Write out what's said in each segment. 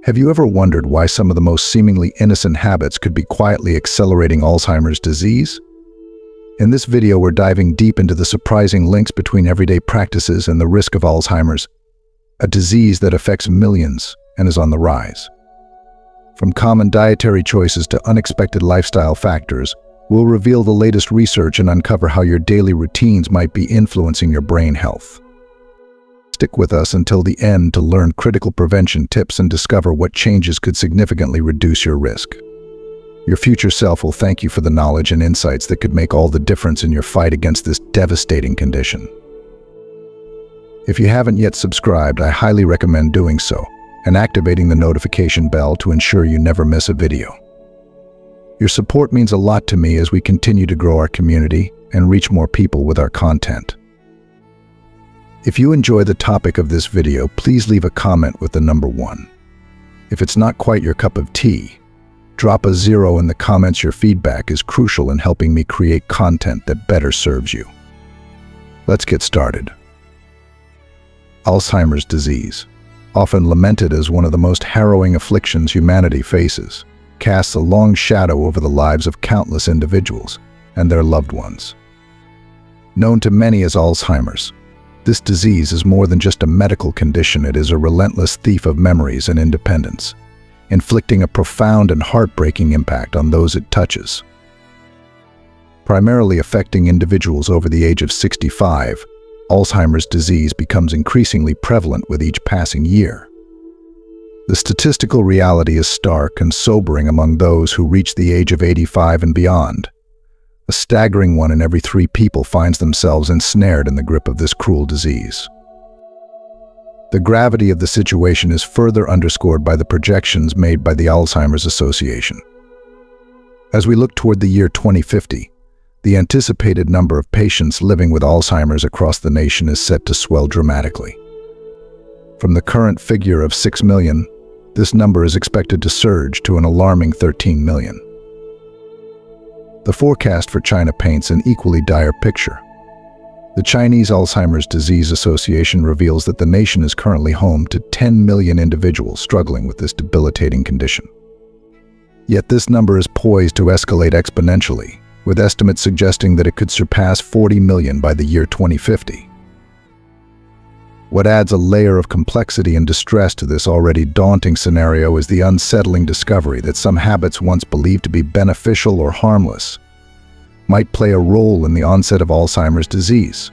Have you ever wondered why some of the most seemingly innocent habits could be quietly accelerating Alzheimer's disease? In this video, we're diving deep into the surprising links between everyday practices and the risk of Alzheimer's, a disease that affects millions and is on the rise. From common dietary choices to unexpected lifestyle factors, we'll reveal the latest research and uncover how your daily routines might be influencing your brain health. Stick with us until the end to learn critical prevention tips and discover what changes could significantly reduce your risk. Your future self will thank you for the knowledge and insights that could make all the difference in your fight against this devastating condition. If you haven't yet subscribed, I highly recommend doing so and activating the notification bell to ensure you never miss a video. Your support means a lot to me as we continue to grow our community and reach more people with our content. If you enjoy the topic of this video, please leave a comment with the number 1. If it's not quite your cup of tea, drop a 0 in the comments. Your feedback is crucial in helping me create content that better serves you. Let's get started. Alzheimer's disease, often lamented as one of the most harrowing afflictions humanity faces, casts a long shadow over the lives of countless individuals and their loved ones. Known to many as Alzheimer's, this disease is more than just a medical condition. It is a relentless thief of memories and independence, inflicting a profound and heartbreaking impact on those it touches. Primarily affecting individuals over the age of 65, Alzheimer's disease becomes increasingly prevalent with each passing year. The statistical reality is stark and sobering among those who reach the age of 85 and beyond. A staggering 1 in every 3 people finds themselves ensnared in the grip of this cruel disease. The gravity of the situation is further underscored by the projections made by the Alzheimer's Association. As we look toward the year 2050, the anticipated number of patients living with Alzheimer's across the nation is set to swell dramatically. From the current figure of 6 million, this number is expected to surge to an alarming 13 million. The forecast for China paints an equally dire picture. The Chinese Alzheimer's Disease Association reveals that the nation is currently home to 10 million individuals struggling with this debilitating condition. Yet this number is poised to escalate exponentially, with estimates suggesting that it could surpass 40 million by the year 2050. What adds a layer of complexity and distress to this already daunting scenario is the unsettling discovery that some habits once believed to be beneficial or harmless might play a role in the onset of Alzheimer's disease.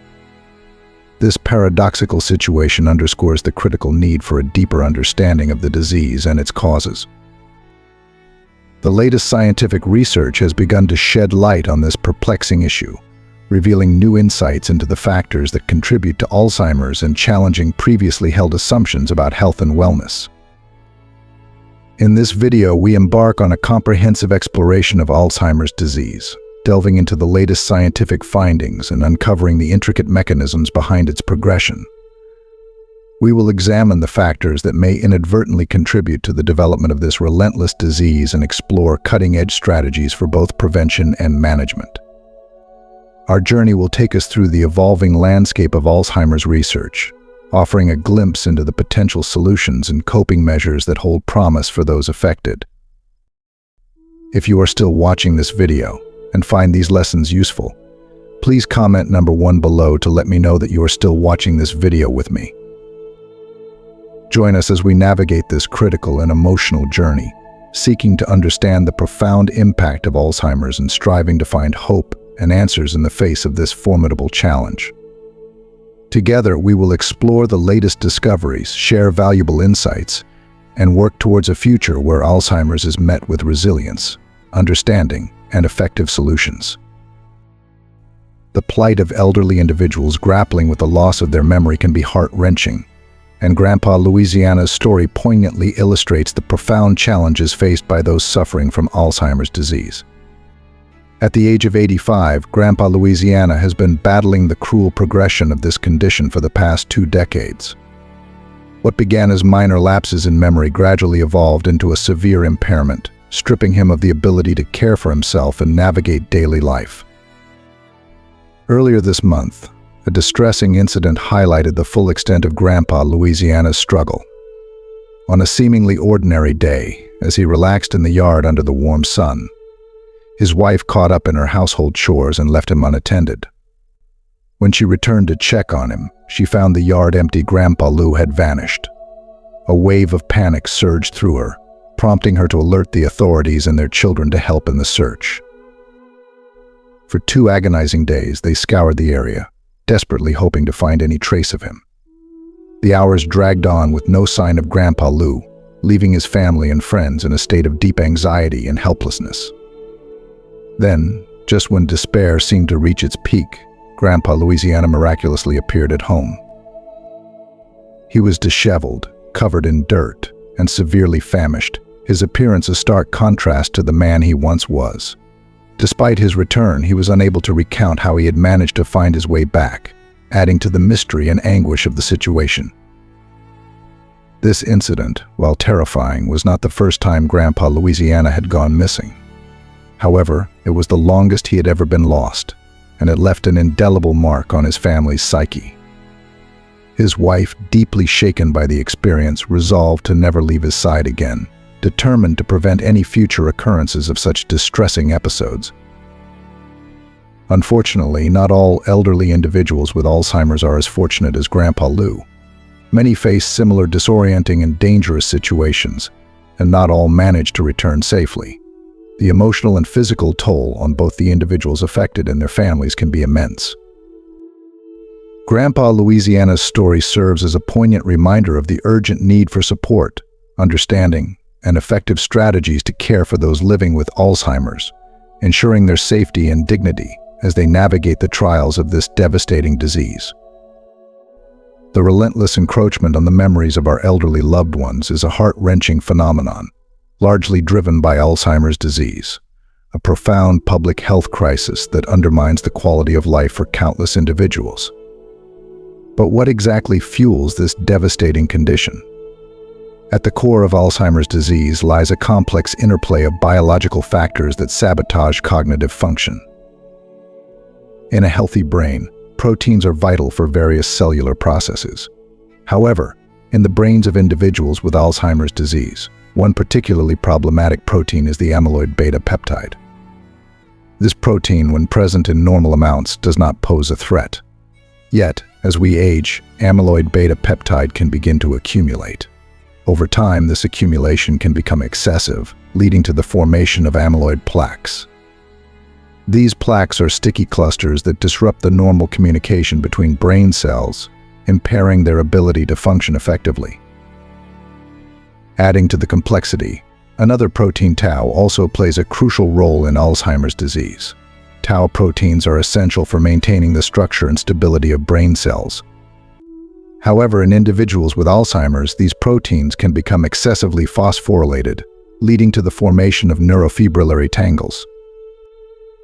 This paradoxical situation underscores the critical need for a deeper understanding of the disease and its causes. The latest scientific research has begun to shed light on this perplexing issue, revealing new insights into the factors that contribute to Alzheimer's and challenging previously held assumptions about health and wellness. In this video, we embark on a comprehensive exploration of Alzheimer's disease, delving into the latest scientific findings and uncovering the intricate mechanisms behind its progression. We will examine the factors that may inadvertently contribute to the development of this relentless disease and explore cutting-edge strategies for both prevention and management. Our journey will take us through the evolving landscape of Alzheimer's research, offering a glimpse into the potential solutions and coping measures that hold promise for those affected. If you are still watching this video and find these lessons useful, please comment number 1 below to let me know that you are still watching this video with me. Join us as we navigate this critical and emotional journey, seeking to understand the profound impact of Alzheimer's and striving to find hope and answers in the face of this formidable challenge. Together, we will explore the latest discoveries, share valuable insights, and work towards a future where Alzheimer's is met with resilience, understanding, and effective solutions. The plight of elderly individuals grappling with the loss of their memory can be heart-wrenching, and Grandpa Louisiana's story poignantly illustrates the profound challenges faced by those suffering from Alzheimer's disease. At the age of 85, Grandpa Louisiana has been battling the cruel progression of this condition for the past 2 decades. What began as minor lapses in memory gradually evolved into a severe impairment, stripping him of the ability to care for himself and navigate daily life. Earlier this month, a distressing incident highlighted the full extent of Grandpa Louisiana's struggle. On a seemingly ordinary day, as he relaxed in the yard under the warm sun, his wife caught up in her household chores and left him unattended. When she returned to check on him, she found the yard empty. Grandpa Lou had vanished. A wave of panic surged through her, prompting her to alert the authorities and their children to help in the search. For 2 agonizing days, they scoured the area, desperately hoping to find any trace of him. The hours dragged on with no sign of Grandpa Lou, leaving his family and friends in a state of deep anxiety and helplessness. Then, just when despair seemed to reach its peak, Grandpa Louisiana miraculously appeared at home. He was disheveled, covered in dirt, and severely famished, his appearance a stark contrast to the man he once was. Despite his return, he was unable to recount how he had managed to find his way back, adding to the mystery and anguish of the situation. This incident, while terrifying, was not the first time Grandpa Louisiana had gone missing. However, it was the longest he had ever been lost, and it left an indelible mark on his family's psyche. His wife, deeply shaken by the experience, resolved to never leave his side again, determined to prevent any future occurrences of such distressing episodes. Unfortunately, not all elderly individuals with Alzheimer's are as fortunate as Grandpa Lou. Many face similar disorienting and dangerous situations, and not all manage to return safely. The emotional and physical toll on both the individuals affected and their families can be immense. Grandpa Louisiana's story serves as a poignant reminder of the urgent need for support, understanding, and effective strategies to care for those living with Alzheimer's, ensuring their safety and dignity as they navigate the trials of this devastating disease. The relentless encroachment on the memories of our elderly loved ones is a heart-wrenching phenomenon, largely driven by Alzheimer's disease, a profound public health crisis that undermines the quality of life for countless individuals. But what exactly fuels this devastating condition? At the core of Alzheimer's disease lies a complex interplay of biological factors that sabotage cognitive function. In a healthy brain, proteins are vital for various cellular processes. However, in the brains of individuals with Alzheimer's disease, one particularly problematic protein is the amyloid beta peptide. This protein, when present in normal amounts, does not pose a threat. Yet, as we age, amyloid beta peptide can begin to accumulate. Over time, this accumulation can become excessive, leading to the formation of amyloid plaques. These plaques are sticky clusters that disrupt the normal communication between brain cells, impairing their ability to function effectively. Adding to the complexity, another protein, tau, also plays a crucial role in Alzheimer's disease. Tau proteins are essential for maintaining the structure and stability of brain cells. However, in individuals with Alzheimer's, these proteins can become excessively phosphorylated, leading to the formation of neurofibrillary tangles.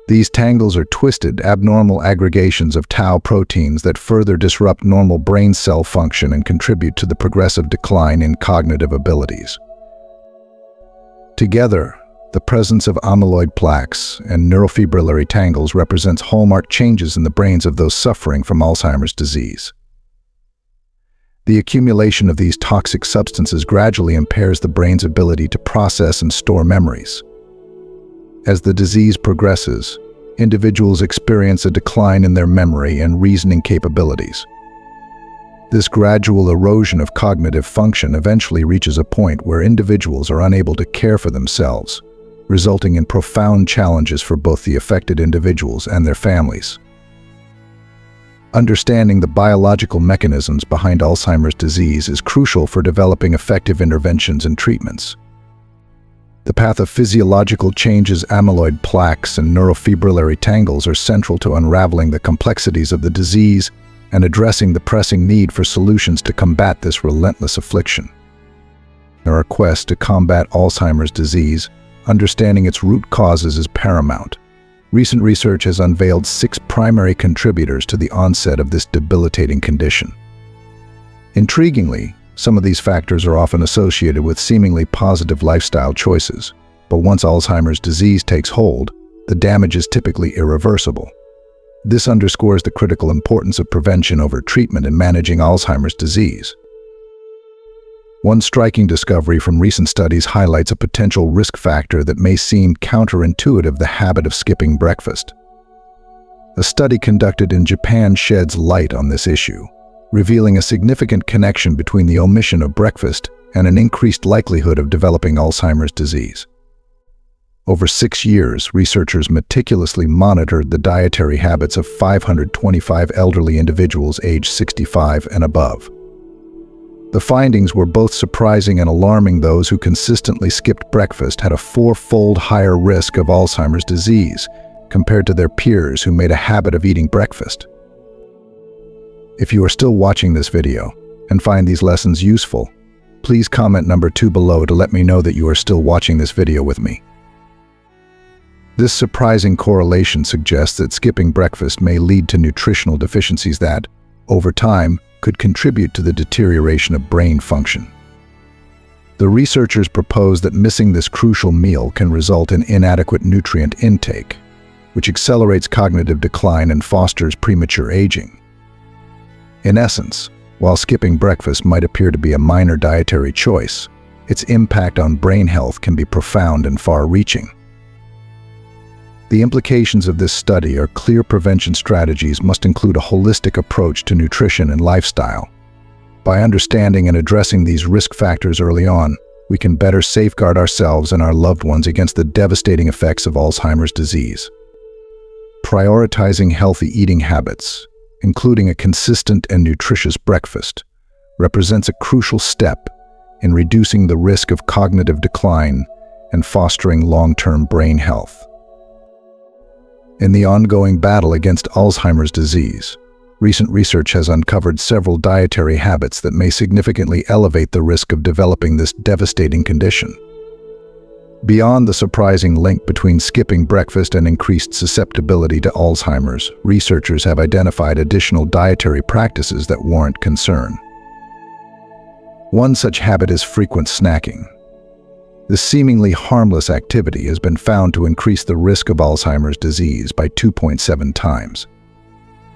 These tangles are twisted, abnormal aggregations of tau proteins that further disrupt normal brain cell function and contribute to the progressive decline in cognitive abilities. Together, the presence of amyloid plaques and neurofibrillary tangles represents hallmark changes in the brains of those suffering from Alzheimer's disease. The accumulation of these toxic substances gradually impairs the brain's ability to process and store memories. As the disease progresses, individuals experience a decline in their memory and reasoning capabilities. This gradual erosion of cognitive function eventually reaches a point where individuals are unable to care for themselves, resulting in profound challenges for both the affected individuals and their families. Understanding the biological mechanisms behind Alzheimer's disease is crucial for developing effective interventions and treatments. The pathophysiological changes, amyloid plaques, and neurofibrillary tangles are central to unraveling the complexities of the disease and addressing the pressing need for solutions to combat this relentless affliction. In our quest to combat Alzheimer's disease, understanding its root causes is paramount. Recent research has unveiled 6 primary contributors to the onset of this debilitating condition. Intriguingly, some of these factors are often associated with seemingly positive lifestyle choices, but once Alzheimer's disease takes hold, the damage is typically irreversible. This underscores the critical importance of prevention over treatment in managing Alzheimer's disease. One striking discovery from recent studies highlights a potential risk factor that may seem counterintuitive: the habit of skipping breakfast. A study conducted in Japan sheds light on this issue, revealing a significant connection between the omission of breakfast and an increased likelihood of developing Alzheimer's disease. Over 6 years, researchers meticulously monitored the dietary habits of 525 elderly individuals aged 65 and above. The findings were both surprising and alarming. Those who consistently skipped breakfast had a 4-fold higher risk of Alzheimer's disease compared to their peers who made a habit of eating breakfast. If you are still watching this video and find these lessons useful, please comment number 2 below to let me know that you are still watching this video with me. This surprising correlation suggests that skipping breakfast may lead to nutritional deficiencies that, over time, could contribute to the deterioration of brain function. The researchers propose that missing this crucial meal can result in inadequate nutrient intake, which accelerates cognitive decline and fosters premature aging. In essence, while skipping breakfast might appear to be a minor dietary choice, its impact on brain health can be profound and far-reaching. The implications of this study are clear. Prevention strategies must include a holistic approach to nutrition and lifestyle. By understanding and addressing these risk factors early on, we can better safeguard ourselves and our loved ones against the devastating effects of Alzheimer's disease. Prioritizing healthy eating habits, including a consistent and nutritious breakfast, represents a crucial step in reducing the risk of cognitive decline and fostering long-term brain health. In the ongoing battle against Alzheimer's disease, recent research has uncovered several dietary habits that may significantly elevate the risk of developing this devastating condition. Beyond the surprising link between skipping breakfast and increased susceptibility to Alzheimer's, researchers have identified additional dietary practices that warrant concern. One such habit is frequent snacking. This seemingly harmless activity has been found to increase the risk of Alzheimer's disease by 2.7 times.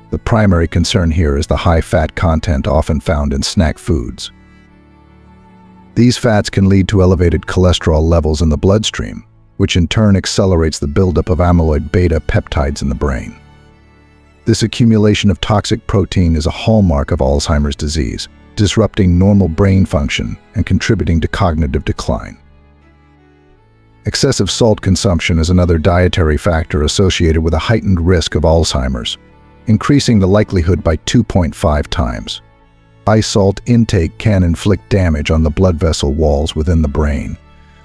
The primary concern here is the high fat content often found in snack foods. These fats can lead to elevated cholesterol levels in the bloodstream, which in turn accelerates the buildup of amyloid beta peptides in the brain. This accumulation of toxic protein is a hallmark of Alzheimer's disease, disrupting normal brain function and contributing to cognitive decline. Excessive salt consumption is another dietary factor associated with a heightened risk of Alzheimer's, increasing the likelihood by 2.5 times. High salt intake can inflict damage on the blood vessel walls within the brain,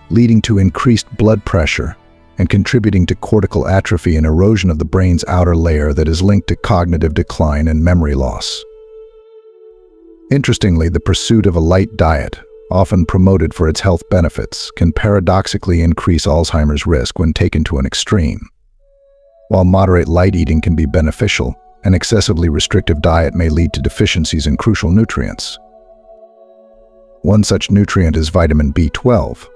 leading to increased blood pressure and contributing to cortical atrophy and erosion of the brain's outer layer that is linked to cognitive decline and memory loss. Interestingly, the pursuit of a light diet, often promoted for its health benefits, can paradoxically increase Alzheimer's risk when taken to an extreme. While moderate light eating can be beneficial, an excessively restrictive diet may lead to deficiencies in crucial nutrients. One such nutrient is vitamin B12,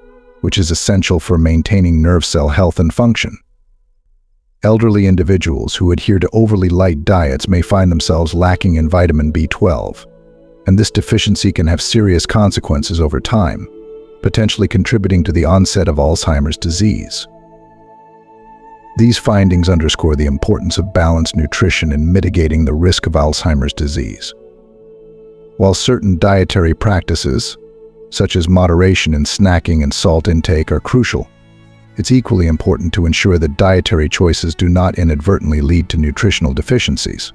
which is essential for maintaining nerve cell health and function. Elderly individuals who adhere to overly light diets may find themselves lacking in vitamin B12, and this deficiency can have serious consequences over time, potentially contributing to the onset of Alzheimer's disease. These findings underscore the importance of balanced nutrition in mitigating the risk of Alzheimer's disease. While certain dietary practices, such as moderation in snacking and salt intake, are crucial, it's equally important to ensure that dietary choices do not inadvertently lead to nutritional deficiencies.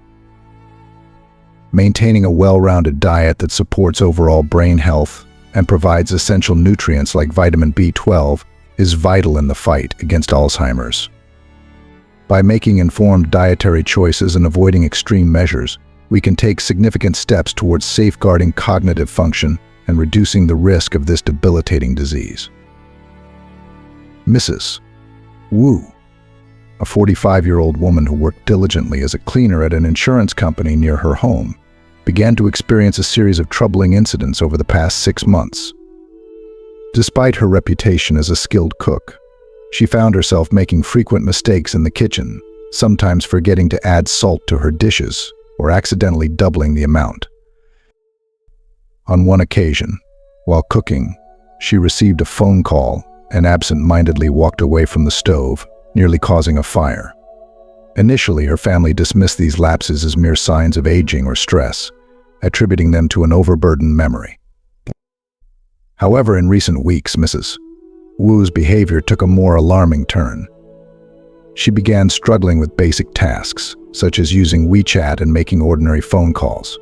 Maintaining a well-rounded diet that supports overall brain health and provides essential nutrients like vitamin B12 is vital in the fight against Alzheimer's. By making informed dietary choices and avoiding extreme measures, we can take significant steps towards safeguarding cognitive function and reducing the risk of this debilitating disease. Mrs. Wu, a 45-year-old woman who worked diligently as a cleaner at an insurance company near her home, began to experience a series of troubling incidents over the past 6 months. Despite her reputation as a skilled cook, she found herself making frequent mistakes in the kitchen, sometimes forgetting to add salt to her dishes or accidentally doubling the amount. On one occasion, While cooking, she received a phone call and absent-mindedly walked away from the stove, nearly causing a fire. Initially, her family dismissed these lapses as mere signs of aging or stress, attributing them to an overburdened memory. However, in recent weeks, Mrs. Wu's behavior took a more alarming turn. She began struggling with basic tasks, such as using WeChat and making ordinary phone calls.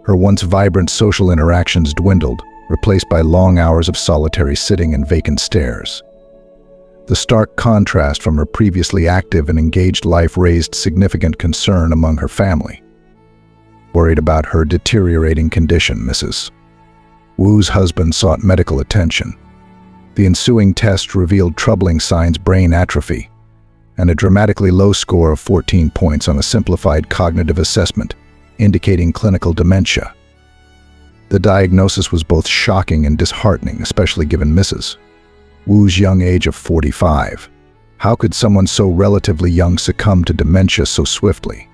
Her once vibrant social interactions dwindled, replaced by long hours of solitary sitting and vacant stares. The stark contrast from her previously active and engaged life raised significant concern among her family. Worried about her deteriorating condition, Mrs. Wu's husband sought medical attention. The ensuing test revealed troubling signs of brain atrophy and a dramatically low score of 14 points on a simplified cognitive assessment, indicating clinical dementia. The diagnosis was both shocking and disheartening, especially given Mrs. Wu's young age of 45. How could someone so relatively young succumb to dementia so swiftly?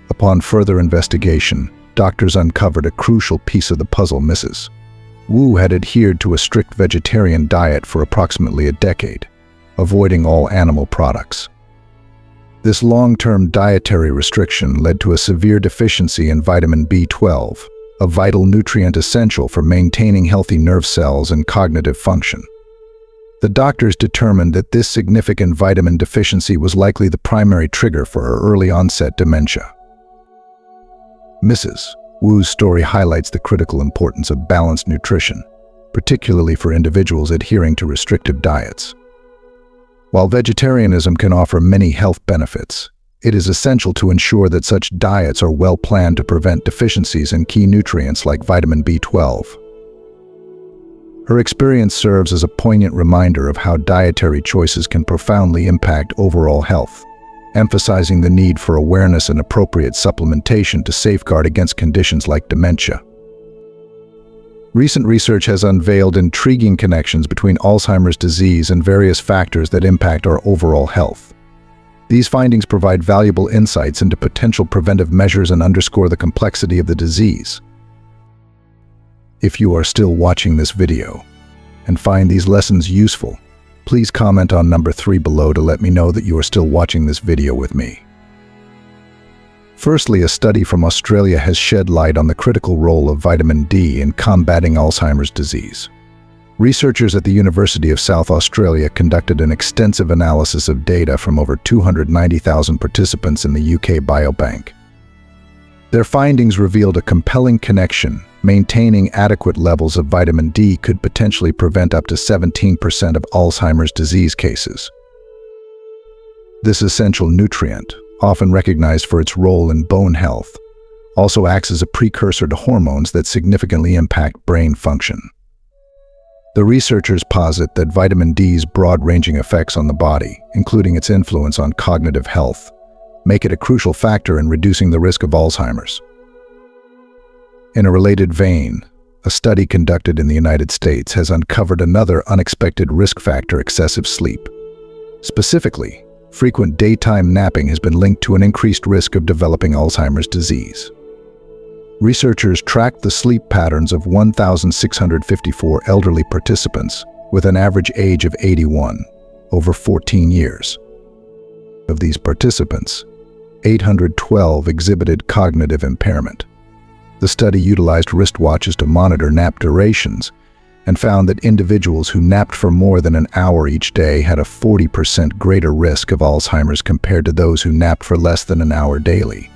Upon further investigation, doctors uncovered a crucial piece of the puzzle. Mrs. Wu had adhered to a strict vegetarian diet for approximately a decade, avoiding all animal products. This long-term dietary restriction led to a severe deficiency in vitamin B12, a vital nutrient essential for maintaining healthy nerve cells and cognitive function. The doctors determined that this significant vitamin deficiency was likely the primary trigger for her early-onset dementia. Mrs. Wu's story highlights the critical importance of balanced nutrition, particularly for individuals adhering to restrictive diets. While vegetarianism can offer many health benefits, it is essential to ensure that such diets are well planned to prevent deficiencies in key nutrients like vitamin B12. Her experience serves as a poignant reminder of how dietary choices can profoundly impact overall health, emphasizing the need for awareness and appropriate supplementation to safeguard against conditions like dementia. Recent research has unveiled intriguing connections between Alzheimer's disease and various factors that impact our overall health. These findings provide valuable insights into potential preventive measures and underscore the complexity of the disease. If you are still watching this video and find these lessons useful, please comment on number 3 below to let me know that you are still watching this video with me. Firstly, a study from Australia has shed light on the critical role of vitamin D in combating Alzheimer's disease. Researchers at the University of South Australia conducted an extensive analysis of data from over 290,000 participants in the UK Biobank. Their findings revealed a compelling connection. Maintaining adequate levels of vitamin D could potentially prevent up to 17% of Alzheimer's disease cases. This essential nutrient, often recognized for its role in bone health, also acts as a precursor to hormones that significantly impact brain function. The researchers posit that vitamin D's broad-ranging effects on the body, including its influence on cognitive health, make it a crucial factor in reducing the risk of Alzheimer's. In a related vein, a study conducted in the United States has uncovered another unexpected risk factor: excessive sleep. Specifically, frequent daytime napping has been linked to an increased risk of developing Alzheimer's disease. Researchers tracked the sleep patterns of 1,654 elderly participants with an average age of 81 over 14 years. Of these participants, 812 exhibited cognitive impairment. The study utilized wristwatches to monitor nap durations and found that individuals who napped for more than an hour each day had a 40% greater risk of Alzheimer's compared to those who napped for less than an hour daily.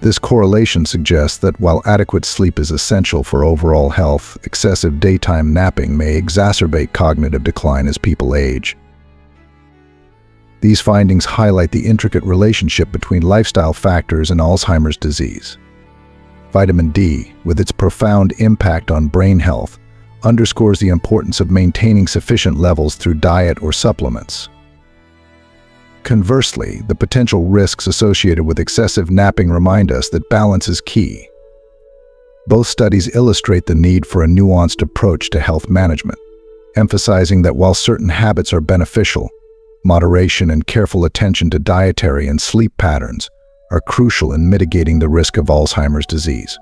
This correlation suggests that while adequate sleep is essential for overall health, excessive daytime napping may exacerbate cognitive decline as people age. These findings highlight the intricate relationship between lifestyle factors and Alzheimer's disease. Vitamin D, with its profound impact on brain health, underscores the importance of maintaining sufficient levels through diet or supplements. Conversely, the potential risks associated with excessive napping remind us that balance is key. Both studies illustrate the need for a nuanced approach to health management, emphasizing that while certain habits are beneficial, moderation and careful attention to dietary and sleep patterns are crucial in mitigating the risk of Alzheimer's disease.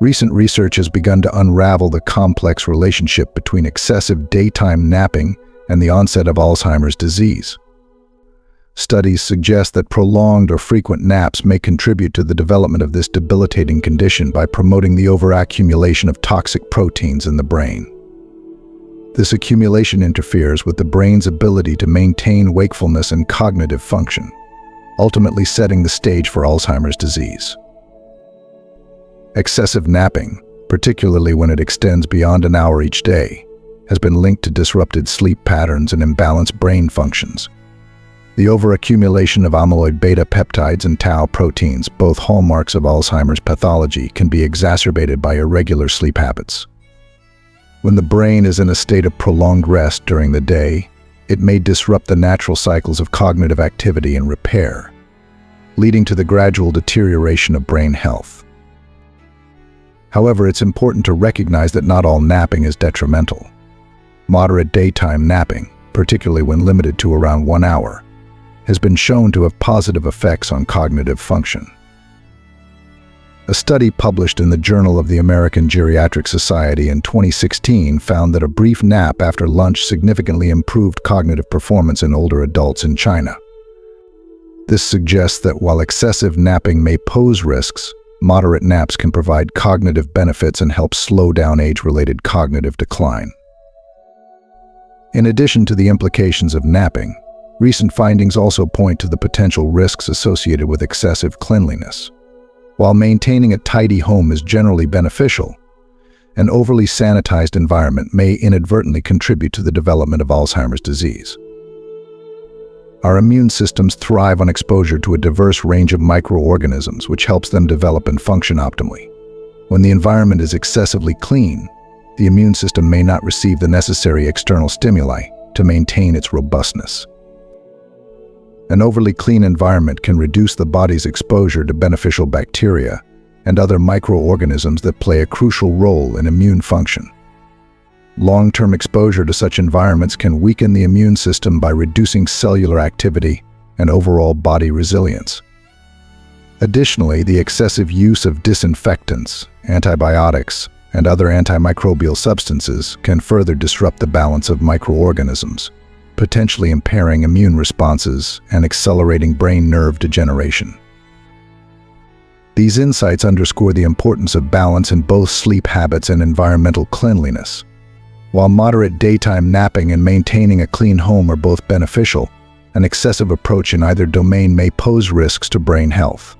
Recent research has begun to unravel the complex relationship between excessive daytime napping and the onset of Alzheimer's disease. Studies suggest that prolonged or frequent naps may contribute to the development of this debilitating condition by promoting the overaccumulation of toxic proteins in the brain. This accumulation interferes with the brain's ability to maintain wakefulness and cognitive function, ultimately setting the stage for Alzheimer's disease. Excessive napping, particularly when it extends beyond an hour each day, has been linked to disrupted sleep patterns and imbalanced brain functions. The overaccumulation of amyloid beta peptides and tau proteins, both hallmarks of Alzheimer's pathology, can be exacerbated by irregular sleep habits. When the brain is in a state of prolonged rest during the day, it may disrupt the natural cycles of cognitive activity and repair, leading to the gradual deterioration of brain health. However, it's important to recognize that not all napping is detrimental. Moderate daytime napping, particularly when limited to around 1 hour, has been shown to have positive effects on cognitive function. A study published in the Journal of the American Geriatric Society in 2016 found that a brief nap after lunch significantly improved cognitive performance in older adults in China. This suggests that while excessive napping may pose risks, moderate naps can provide cognitive benefits and help slow down age-related cognitive decline. In addition to the implications of napping, recent findings also point to the potential risks associated with excessive cleanliness. While maintaining a tidy home is generally beneficial, an overly sanitized environment may inadvertently contribute to the development of Alzheimer's disease. Our immune systems thrive on exposure to a diverse range of microorganisms, which helps them develop and function optimally. When the environment is excessively clean, the immune system may not receive the necessary external stimuli to maintain its robustness. An overly clean environment can reduce the body's exposure to beneficial bacteria and other microorganisms that play a crucial role in immune function. Long-term exposure to such environments can weaken the immune system by reducing cellular activity and overall body resilience. Additionally, the excessive use of disinfectants, antibiotics, and other antimicrobial substances can further disrupt the balance of microorganisms, potentially impairing immune responses and accelerating brain nerve degeneration. These insights underscore the importance of balance in both sleep habits and environmental cleanliness. While moderate daytime napping and maintaining a clean home are both beneficial, an excessive approach in either domain may pose risks to brain health.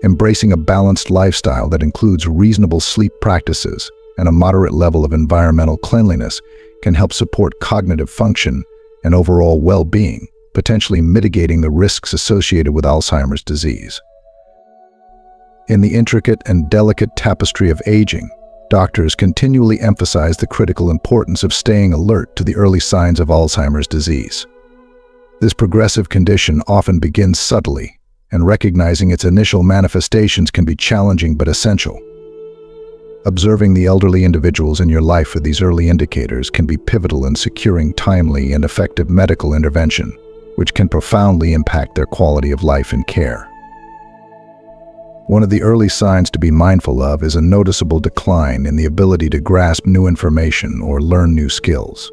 Embracing a balanced lifestyle that includes reasonable sleep practices and a moderate level of environmental cleanliness can help support cognitive function and overall well-being, potentially mitigating the risks associated with Alzheimer's disease. In the intricate and delicate tapestry of aging, doctors continually emphasize the critical importance of staying alert to the early signs of Alzheimer's disease. This progressive condition often begins subtly, and recognizing its initial manifestations can be challenging but essential. Observing the elderly individuals in your life for these early indicators can be pivotal in securing timely and effective medical intervention, which can profoundly impact their quality of life and care. One of the early signs to be mindful of is a noticeable decline in the ability to grasp new information or learn new skills.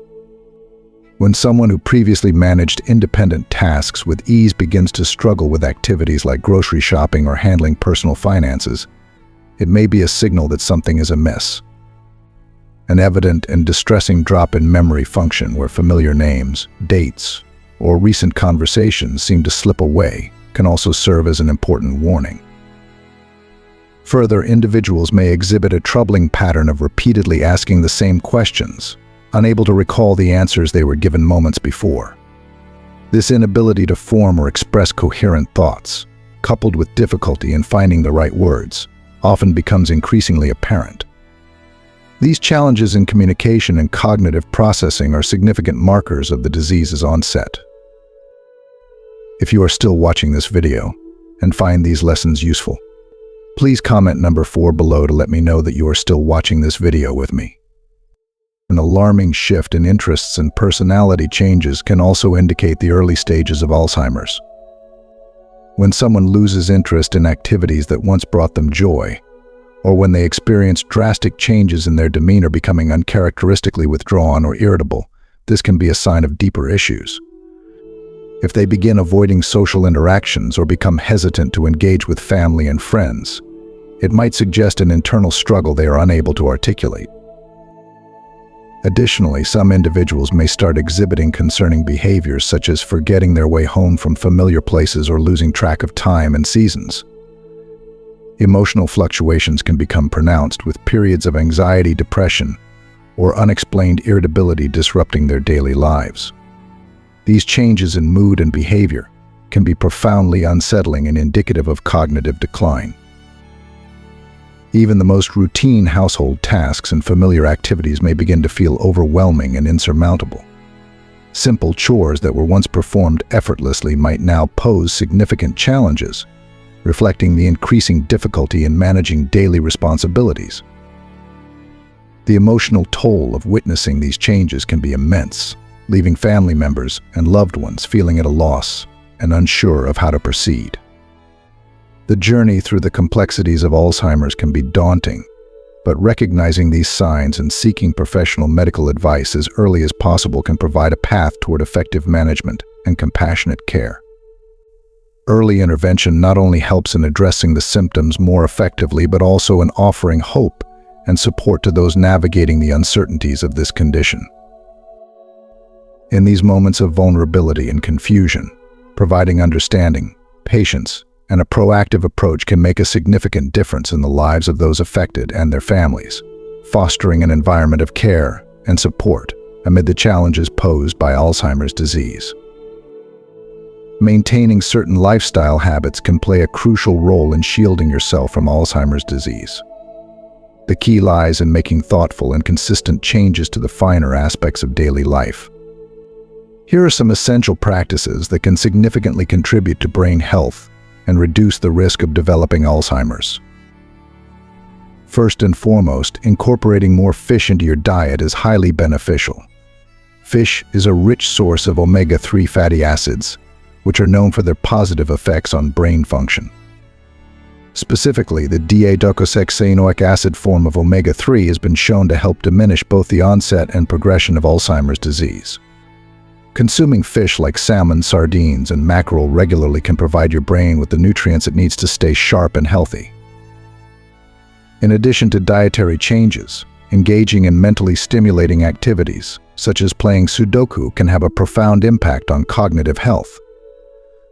When someone who previously managed independent tasks with ease begins to struggle with activities like grocery shopping or handling personal finances, it may be a signal that something is amiss. An evident and distressing drop in memory function where familiar names, dates, or recent conversations seem to slip away can also serve as an important warning. Further, individuals may exhibit a troubling pattern of repeatedly asking the same questions, unable to recall the answers they were given moments before. This inability to form or express coherent thoughts, coupled with difficulty in finding the right words, often becomes increasingly apparent. These challenges in communication and cognitive processing are significant markers of the disease's onset. If you are still watching this video and find these lessons useful, please comment number 4 below to let me know that you are still watching this video with me. An alarming shift in interests and personality changes can also indicate the early stages of Alzheimer's. When someone loses interest in activities that once brought them joy, or when they experience drastic changes in their demeanor, becoming uncharacteristically withdrawn or irritable. This can be a sign of deeper issues. If they begin avoiding social interactions or become hesitant to engage with family and friends, it might suggest an internal struggle they are unable to articulate. Additionally, some individuals may start exhibiting concerning behaviors such as forgetting their way home from familiar places or losing track of time and seasons. Emotional fluctuations can become pronounced, with periods of anxiety, depression, or unexplained irritability disrupting their daily lives. These changes in mood and behavior can be profoundly unsettling and indicative of cognitive decline. Even the most routine household tasks and familiar activities may begin to feel overwhelming and insurmountable. Simple chores that were once performed effortlessly might now pose significant challenges, reflecting the increasing difficulty in managing daily responsibilities. The emotional toll of witnessing these changes can be immense, leaving family members and loved ones feeling at a loss and unsure of how to proceed. The journey through the complexities of Alzheimer's can be daunting, but recognizing these signs and seeking professional medical advice as early as possible can provide a path toward effective management and compassionate care. Early intervention not only helps in addressing the symptoms more effectively, but also in offering hope and support to those navigating the uncertainties of this condition. In these moments of vulnerability and confusion, providing understanding, patience, and a proactive approach can make a significant difference in the lives of those affected and their families, fostering an environment of care and support amid the challenges posed by Alzheimer's disease. Maintaining certain lifestyle habits can play a crucial role in shielding yourself from Alzheimer's disease. The key lies in making thoughtful and consistent changes to the finer aspects of daily life. Here are some essential practices that can significantly contribute to brain health and reduce the risk of developing Alzheimer's. First and foremost, incorporating more fish into your diet is highly beneficial. Fish is a rich source of omega-3 fatty acids, which are known for their positive effects on brain function. Specifically, the D-docosahexaenoic acid form of omega-3 has been shown to help diminish both the onset and progression of Alzheimer's disease. Consuming fish like salmon, sardines, and mackerel regularly can provide your brain with the nutrients it needs to stay sharp and healthy. In addition to dietary changes, engaging in mentally stimulating activities, such as playing Sudoku, can have a profound impact on cognitive health.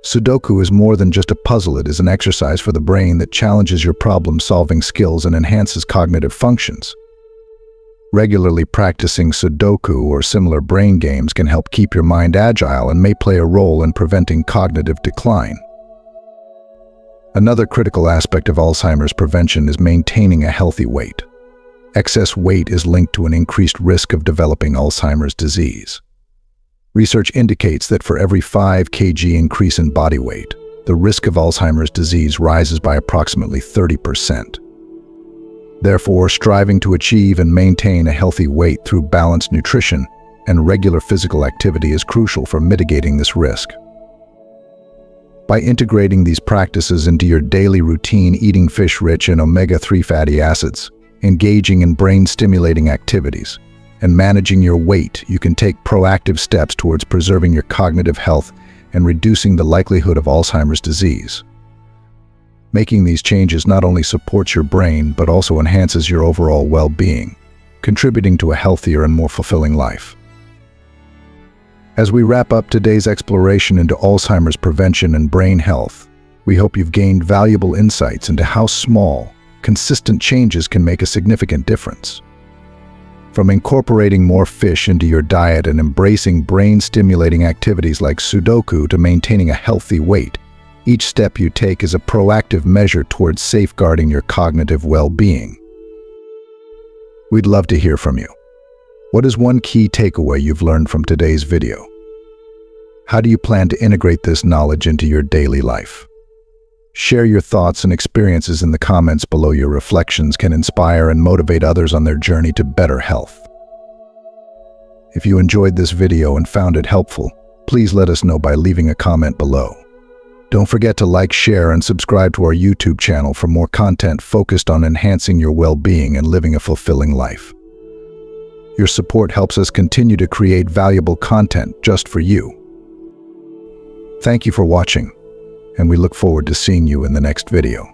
Sudoku is more than just a puzzle. It is an exercise for the brain that challenges your problem-solving skills and enhances cognitive functions. Regularly practicing Sudoku or similar brain games can help keep your mind agile and may play a role in preventing cognitive decline. Another critical aspect of Alzheimer's prevention is maintaining a healthy weight. Excess weight is linked to an increased risk of developing Alzheimer's disease. Research indicates that for every 5 kg increase in body weight, the risk of Alzheimer's disease rises by approximately 30%. Therefore, striving to achieve and maintain a healthy weight through balanced nutrition and regular physical activity is crucial for mitigating this risk. By integrating these practices into your daily routine, eating fish rich in omega-3 fatty acids, engaging in brain-stimulating activities, and managing your weight, you can take proactive steps towards preserving your cognitive health and reducing the likelihood of Alzheimer's disease. Making these changes not only supports your brain, but also enhances your overall well-being, contributing to a healthier and more fulfilling life. As we wrap up today's exploration into Alzheimer's prevention and brain health, we hope you've gained valuable insights into how small, consistent changes can make a significant difference. From incorporating more fish into your diet and embracing brain-stimulating activities like Sudoku to maintaining a healthy weight, each step you take is a proactive measure towards safeguarding your cognitive well-being. We'd love to hear from you. What is one key takeaway you've learned from today's video? How do you plan to integrate this knowledge into your daily life? Share your thoughts and experiences in the comments below. Your reflections can inspire and motivate others on their journey to better health. If you enjoyed this video and found it helpful, please let us know by leaving a comment below. Don't forget to like, share, and subscribe to our YouTube channel for more content focused on enhancing your well-being and living a fulfilling life. Your support helps us continue to create valuable content just for you. Thank you for watching, and we look forward to seeing you in the next video.